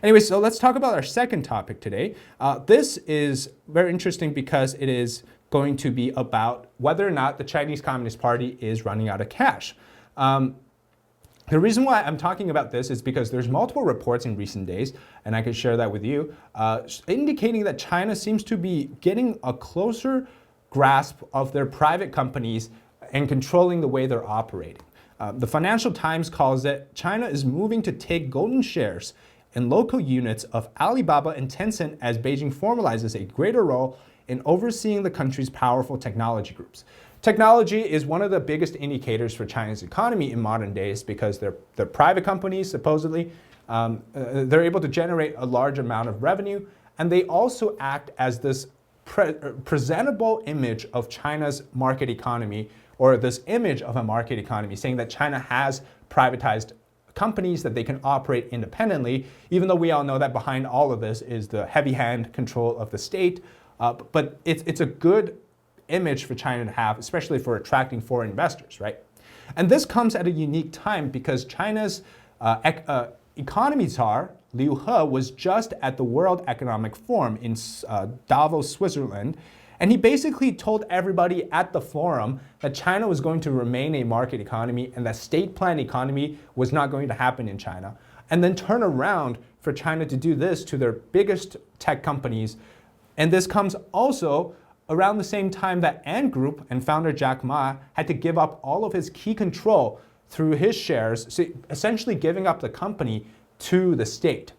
Anyway, so let's talk about our second topic today. This is very interesting because it is going to be about whether or not the Chinese Communist Party is running out of cash. The reason why I'm talking about this is because there's multiple reports in recent days, and I could share that with you, indicating that China seems to be getting a closer grasp of their private companies and controlling the way they're operating. The Financial Times calls it China is moving to take golden shares in local units of Alibaba and Tencent as Beijing formalizes a greater role in overseeing the country's powerful technology groups. Technology is one of the biggest indicators for China's economy in modern days because they're private companies, supposedly. They're able to generate a large amount of revenue, and they also act as this presentable image of China's market economy, or this image of a market economy, saying that China has privatized companies that they can operate independently, even though we all know that behind all of this is the heavy hand control of the state. But it's a good image for China to have, especially for attracting foreign investors, right? And this comes at a unique time because China's economy czar, Liu He, was just at the World Economic Forum in Davos, Switzerland, and he basically told everybody at the forum that China was going to remain a market economy and that state-planned economy was not going to happen in China. And then turn around for China to do this to their biggest tech companies. And this comes also around the same time that Ant Group and founder Jack Ma had to give up all of his key control through his shares, so essentially giving up the company to the state.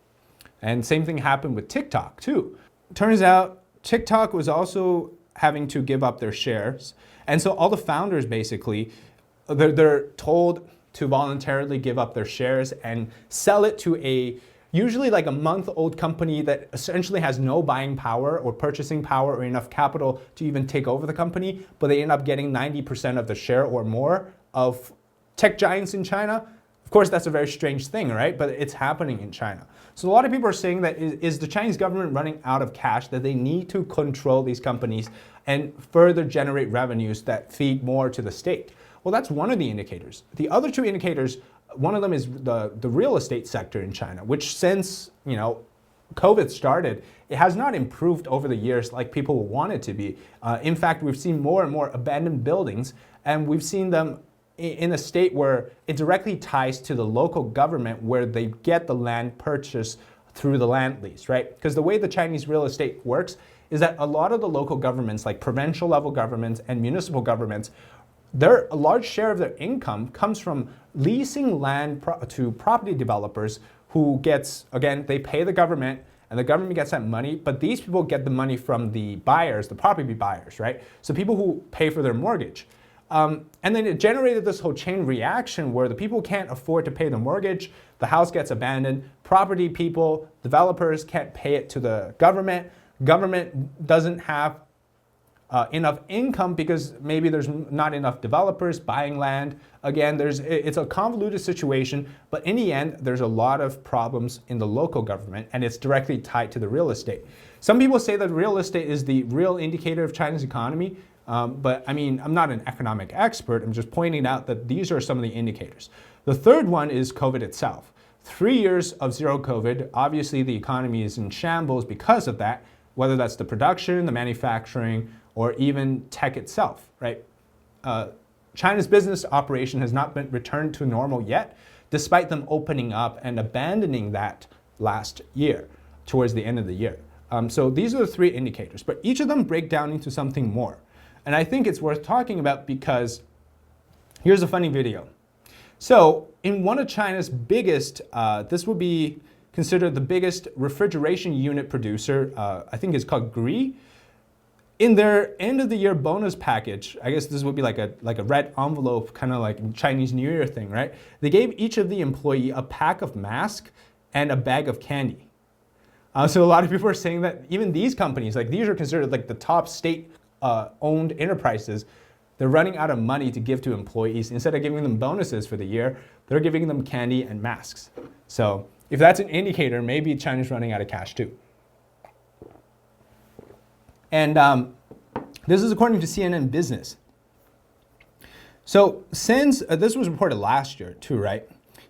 And same thing happened with TikTok too. Turns out TikTok was also having to give up their shares. And so all the founders basically, they're told to voluntarily give up their shares and sell it to usually like a month-old company that essentially has no buying power or purchasing power or enough capital to even take over the company, but they end up getting 90% of the share or more of tech giants in China. Of course, that's a very strange thing, right? But it's happening in China. So a lot of people are saying that is the Chinese government running out of cash, that they need to control these companies and further generate revenues that feed more to the state. Well, that's one of the indicators. The other two indicators, one of them is the real estate sector in China, which since COVID started, it has not improved over the years like people want it to be. In fact, we've seen more and more abandoned buildings, and we've seen them in a state where it directly ties to the local government where they get the land purchased through the land lease, right? Because the way the Chinese real estate works is that a lot of the local governments, like provincial level governments and municipal governments, a large share of their income comes from leasing land to property developers who again, they pay the government and the government gets that money, but these people get the money from the buyers, the property buyers, right? So people who pay for their mortgage. And then it generated this whole chain reaction where the people can't afford to pay the mortgage, the house gets abandoned, property people, developers can't pay it to the government doesn't have enough income because maybe there's not enough developers buying land. Again, it's a convoluted situation, but in the end, there's a lot of problems in the local government and it's directly tied to the real estate. Some people say that real estate is the real indicator of China's economy. But I mean, I'm not an economic expert. I'm just pointing out that these are some of the indicators. The third one is COVID itself. 3 years of zero COVID, obviously the economy is in shambles because of that, whether that's the production, the manufacturing, or even tech itself, right? China's business operation has not been returned to normal yet, despite them opening up and abandoning that last year, towards the end of the year. So these are the three indicators, but each of them break down into something more. And I think it's worth talking about because here's a funny video. So in one of China's biggest, this would be considered the biggest refrigeration unit producer, I think it's called Gree. In their end of the year bonus package, I guess this would be like a red envelope, kind of like Chinese New Year thing, right? They gave each of the employee a pack of masks and a bag of candy. So a lot of people are saying that even these companies, like these are considered like the top state owned enterprises, they're running out of money to give to employees. Instead of giving them bonuses for the year, they're giving them candy and masks. So if that's an indicator, maybe China's running out of cash too. And this is according to CNN Business. So since, this was reported last year too, right?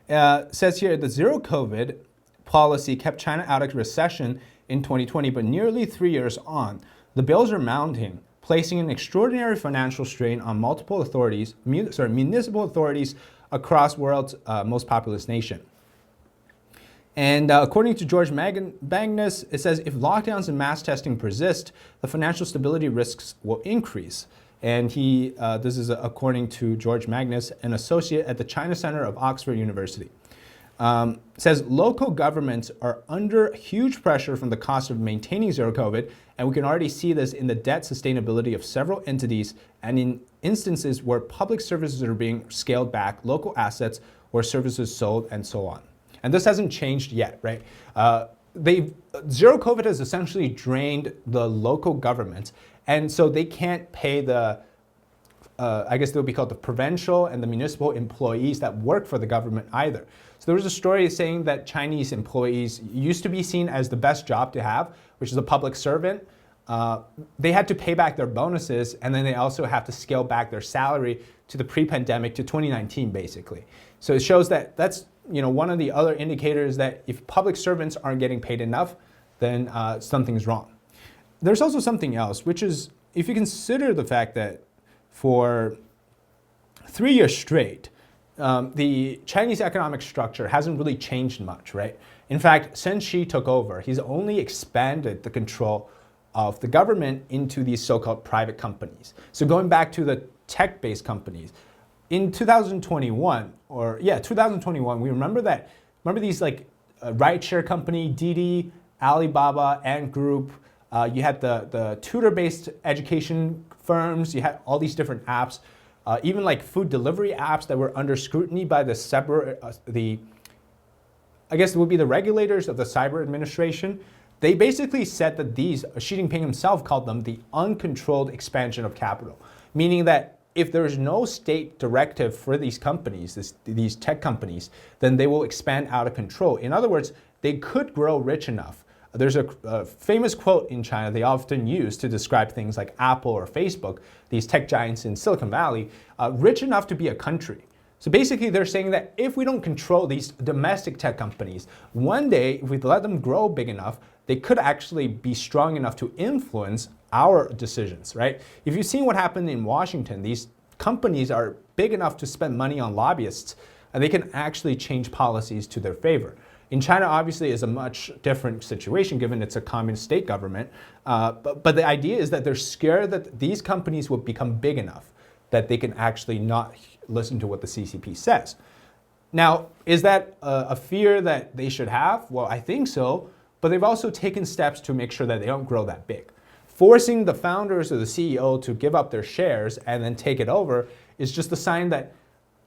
Says here that zero COVID policy kept China out of recession in 2020, but nearly 3 years on, the bills are mounting, placing an extraordinary financial strain on multiple authorities, municipal authorities across the world's most populous nation. And according to George Magnus, it says if lockdowns and mass testing persist, the financial stability risks will increase. And this is according to George Magnus, an associate at the China Center of Oxford University. Says local governments are under huge pressure from the cost of maintaining zero COVID, and we can already see this in the debt sustainability of several entities and in instances where public services are being scaled back, local assets or services sold, and so on. And this hasn't changed yet, right? Zero COVID has essentially drained the local governments, and so they can't pay the I guess they would be called the provincial and the municipal employees that work for the government either. So there was a story saying that Chinese employees used to be seen as the best job to have, which is a public servant. They had to pay back their bonuses, and then they also have to scale back their salary to the pre-pandemic, to 2019 basically. So it shows that that's one of the other indicators that if public servants aren't getting paid enough, then something's wrong. There's also something else, which is if you consider the fact that for 3 years straight, the Chinese economic structure hasn't really changed much, right? In fact, since Xi took over, he's only expanded the control of the government into these so-called private companies. So going back to the tech-based companies, in 2021, we remember these like rideshare company, Didi, Alibaba, Ant Group. You had the tutor-based education firms. You had all these different apps, even like food delivery apps that were under scrutiny by I guess it would be the regulators of the Cyber Administration. They basically said that Xi Jinping himself called them the uncontrolled expansion of capital, meaning that if there is no state directive for these companies, these tech companies, then they will expand out of control. In other words, they could grow rich enough. There's a famous quote in China they often use to describe things like Apple or Facebook, these tech giants in Silicon Valley, rich enough to be a country. So basically they're saying that if we don't control these domestic tech companies, one day if we let them grow big enough, they could actually be strong enough to influence our decisions, right? If you've seen what happened in Washington, these companies are big enough to spend money on lobbyists, and they can actually change policies to their favor. In China, obviously, is a much different situation given it's a communist state government. But the idea is that they're scared that these companies will become big enough that they can actually not listen to what the CCP says. Now, is that a fear that they should have? Well, I think so. But they've also taken steps to make sure that they don't grow that big. Forcing the founders or the CEO to give up their shares and then take it over is just a sign that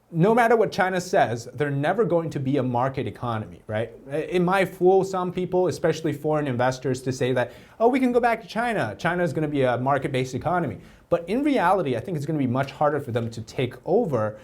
no matter what China says, they're never going to be a market economy, right? It might fool some people, especially foreign investors, to say that, oh, we can go back to China. China is going to be a market-based economy. But in reality, I think it's going to be much harder for them to take over,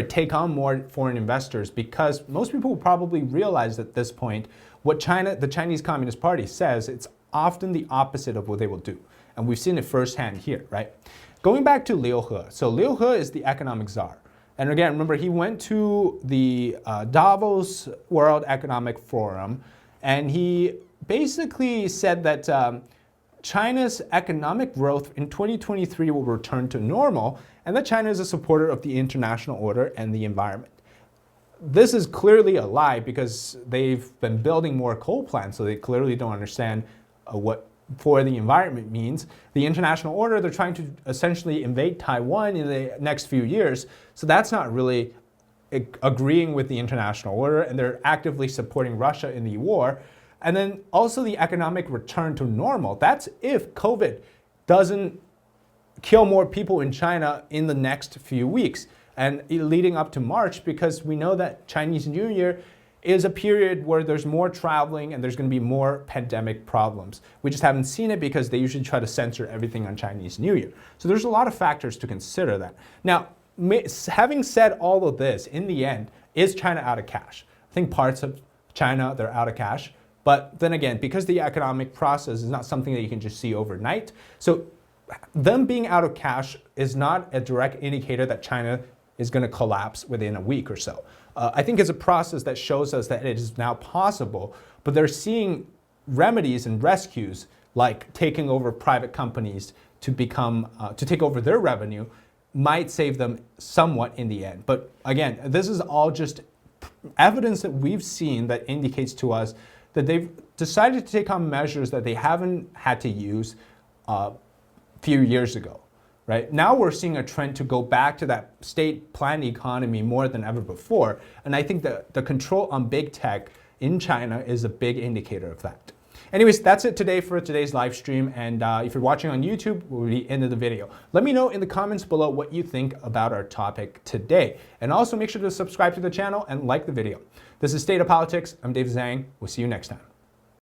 take on more foreign investors, because most people will probably realize at this point what the Chinese Communist Party says, it's often the opposite of what they will do. And we've seen it firsthand here, right? Going back to Liu He. So Liu He is the economic czar. And again, remember, he went to the Davos World Economic Forum, and he basically said that China's economic growth in 2023 will return to normal, and that China is a supporter of the international order and the environment. This is clearly a lie because they've been building more coal plants, so they clearly don't understand what for the environment means. The international order, they're trying to essentially invade Taiwan in the next few years, so that's not really agreeing with the international order, and they're actively supporting Russia in the war. And then also the economic return to normal. That's if COVID doesn't kill more people in China in the next few weeks and leading up to March, because we know that Chinese New Year is a period where there's more traveling and there's going to be more pandemic problems. We just haven't seen it because they usually try to censor everything on Chinese New Year. So there's a lot of factors to consider that. Now, having said all of this, in the end, is China out of cash? I think parts of China, they're out of cash. But then again, because the economic process is not something that you can just see overnight, so them being out of cash is not a direct indicator that China is going to collapse within a week or so. I think it's a process that shows us that it is now possible, but they're seeing remedies and rescues like taking over private companies to take over their revenue might save them somewhat in the end. But again, this is all just evidence that we've seen that indicates to us that they've decided to take on measures that they haven't had to use a few years ago. Right? Now we're seeing a trend to go back to that state-planned economy more than ever before. And I think that the control on big tech in China is a big indicator of that. Anyways, that's it today for today's live stream. And if you're watching on YouTube, we'll be the end of the video. Let me know in the comments below what you think about our topic today. And also make sure to subscribe to the channel and like the video. This is State of Politics. I'm Dave Zhang. We'll see you next time.